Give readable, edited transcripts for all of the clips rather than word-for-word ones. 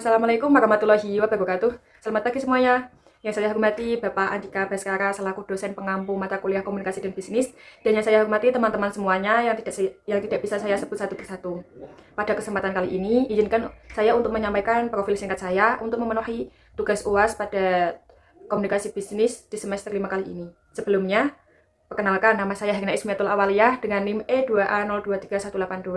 Assalamualaikum warahmatullahi wabarakatuh. Selamat pagi semuanya. Yang saya hormati Bapak Andika Baskara selaku dosen pengampu mata kuliah komunikasi dan bisnis, dan yang saya hormati teman-teman semuanya yang tidak bisa saya sebut satu persatu. Pada kesempatan kali ini, izinkan saya untuk menyampaikan profil singkat saya untuk memenuhi tugas UAS pada komunikasi bisnis di semester 5 kali ini. Sebelumnya, perkenalkan, nama saya Herna Ismiatul Awaliyah dengan NIM E2A023182.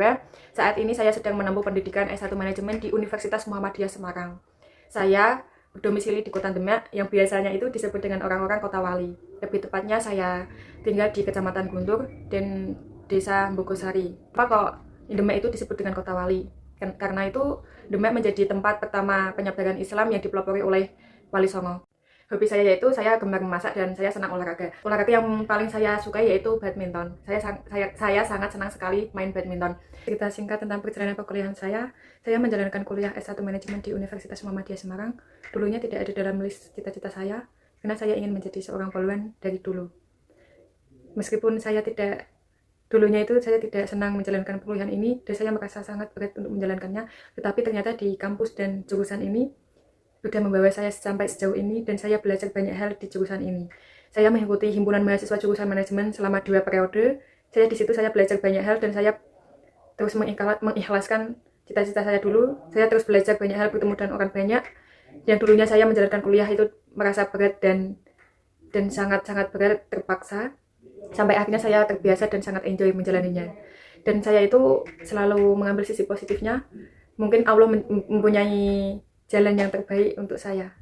Saat ini saya sedang menempuh pendidikan S1 Manajemen di Universitas Muhammadiyah Semarang. Saya berdomisili di Kota Demak yang biasanya itu disebut dengan orang-orang Kota Wali. Lebih tepatnya saya tinggal di Kecamatan Guntur dan Desa Mbogosari. Apa kok Demak itu disebut dengan Kota Wali? Karena itu Demak menjadi tempat pertama penyebaran Islam yang dipelopori oleh Wali Songo. Hobi saya yaitu saya gemar memasak dan saya senang olahraga. Olahraga yang paling saya sukai yaitu badminton. Saya sangat senang sekali main badminton. Cerita singkat tentang perjalanan perkuliahan saya menjalankan kuliah S1 Manajemen di Universitas Muhammadiyah Semarang. Dulunya tidak ada dalam list cita-cita saya, karena saya ingin menjadi seorang poluan dari dulu. Meskipun dulunya saya tidak senang menjalankan perkuliahan ini, dan saya merasa sangat berat untuk menjalankannya, tetapi ternyata di kampus dan jurusan ini sudah membawa saya sampai sejauh ini dan saya belajar banyak hal di jurusan ini. Saya mengikuti himpunan mahasiswa jurusan manajemen selama 2 periode. Di situ saya belajar banyak hal dan saya terus mengikhlaskan cita-cita saya dulu. Saya terus belajar banyak hal, bertemu dengan orang banyak. Yang dulunya saya menjalankan kuliah itu merasa berat dan sangat-sangat berat, terpaksa. Sampai akhirnya saya terbiasa dan sangat enjoy menjalaninya. Dan saya itu selalu mengambil sisi positifnya. Mungkin Allah mempunyai jalan yang terbaik untuk saya.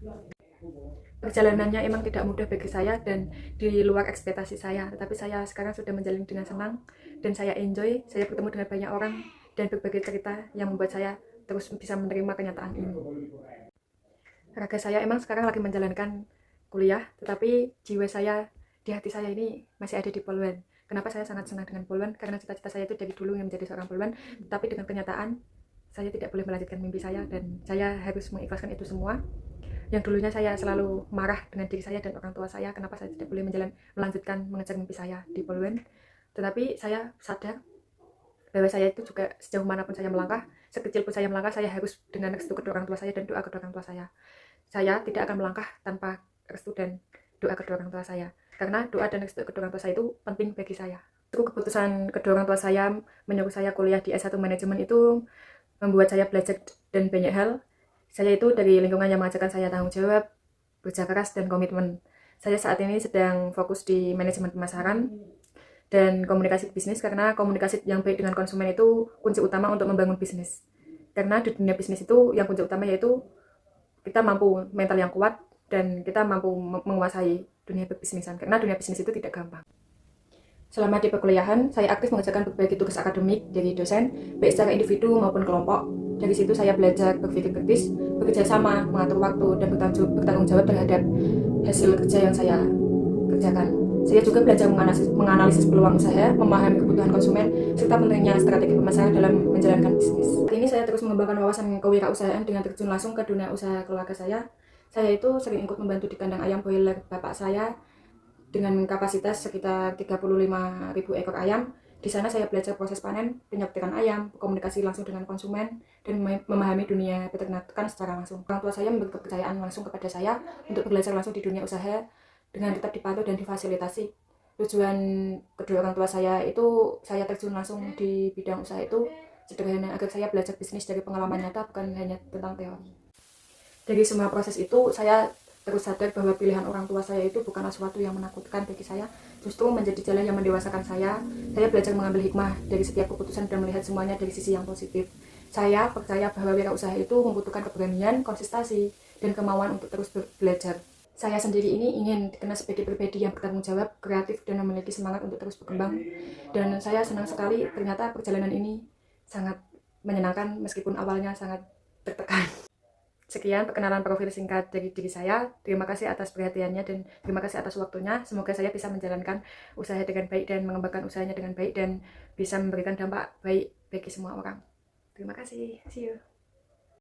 Perjalanannya emang tidak mudah bagi saya dan di luar ekspektasi saya, tetapi saya sekarang sudah menjalani dengan senang dan saya enjoy. Saya bertemu dengan banyak orang dan berbagai cerita yang membuat saya terus bisa menerima kenyataan ini. Raga saya emang sekarang lagi menjalankan kuliah, tetapi jiwa saya, di hati saya ini masih ada di Poluan. Kenapa saya sangat senang dengan Poluan? Karena cita-cita saya itu dari dulu yang menjadi seorang Poluan, tapi dengan kenyataan saya tidak boleh melanjutkan mimpi saya dan saya harus mengikhlaskan itu semua. Yang dulunya saya selalu marah dengan diri saya dan orang tua saya, kenapa saya tidak boleh melanjutkan mengejar mimpi saya di Poluan. Tetapi saya sadar bahwa saya itu juga sejauh manapun saya melangkah, sekecil pun saya melangkah, saya harus dengan restu kedua orang tua saya dan doa kedua orang tua saya. Saya tidak akan melangkah tanpa restu dan doa kedua orang tua saya, karena doa dan restu kedua orang tua saya itu penting bagi saya. Keputusan kedua orang tua saya menyuruh saya kuliah di S1 Manajemen itu membuat saya belajar dan banyak hal. Saya itu dari lingkungan yang mengajarkan saya tanggung jawab, kerja keras, dan komitmen. Saya saat ini sedang fokus di manajemen pemasaran dan komunikasi bisnis, karena komunikasi yang baik dengan konsumen itu kunci utama untuk membangun bisnis. Karena di dunia bisnis itu yang kunci utama yaitu kita mampu mental yang kuat dan kita mampu menguasai dunia berbisnisan, karena dunia bisnis itu tidak gampang. Selama di perkuliahan, saya aktif mengerjakan berbagai tugas akademik dari dosen, baik secara individu maupun kelompok. Dari situ saya belajar berpikir kritis, bekerja sama, mengatur waktu, dan bertanggung jawab terhadap hasil kerja yang saya kerjakan. Saya juga belajar menganalisis peluang usaha, memahami kebutuhan konsumen, serta pentingnya strategi pemasaran dalam menjalankan bisnis. Saat ini saya terus mengembangkan wawasan kewirausahaan dengan terjun langsung ke dunia usaha keluarga saya. Saya itu sering ikut membantu di kandang ayam broiler bapak saya, dengan kapasitas sekitar 35.000 ekor ayam. Di sana saya belajar proses panen, penyetiran ayam, komunikasi langsung dengan konsumen, dan memahami dunia peternakan secara langsung. Orang tua saya memberi kepercayaan langsung kepada saya untuk belajar langsung di dunia usaha dengan tetap dipantau dan difasilitasi. Tujuan kedua orang tua saya itu saya terjun langsung di bidang usaha itu sederhana, agar saya belajar bisnis dari pengalaman nyata, bukan hanya tentang teori. Dari semua proses itu saya terus sadar bahwa pilihan orang tua saya itu bukanlah sesuatu yang menakutkan bagi saya, justru menjadi jalan yang mendewasakan saya. Saya belajar mengambil hikmah dari setiap keputusan dan melihat semuanya dari sisi yang positif. Saya percaya bahwa wirausaha itu membutuhkan keberanian, konsistensi, dan kemauan untuk terus belajar. Saya sendiri ini ingin dikenal sebagai pribadi yang bertanggung jawab, kreatif, dan memiliki semangat untuk terus berkembang. Dan saya senang sekali ternyata perjalanan ini sangat menyenangkan meskipun awalnya sangat tertekan. Sekian perkenalan profil singkat dari diri saya. Terima kasih atas perhatiannya dan terima kasih atas waktunya. Semoga saya bisa menjalankan usaha dengan baik dan mengembangkan usahanya dengan baik dan bisa memberikan dampak baik bagi semua orang. Terima kasih. See you.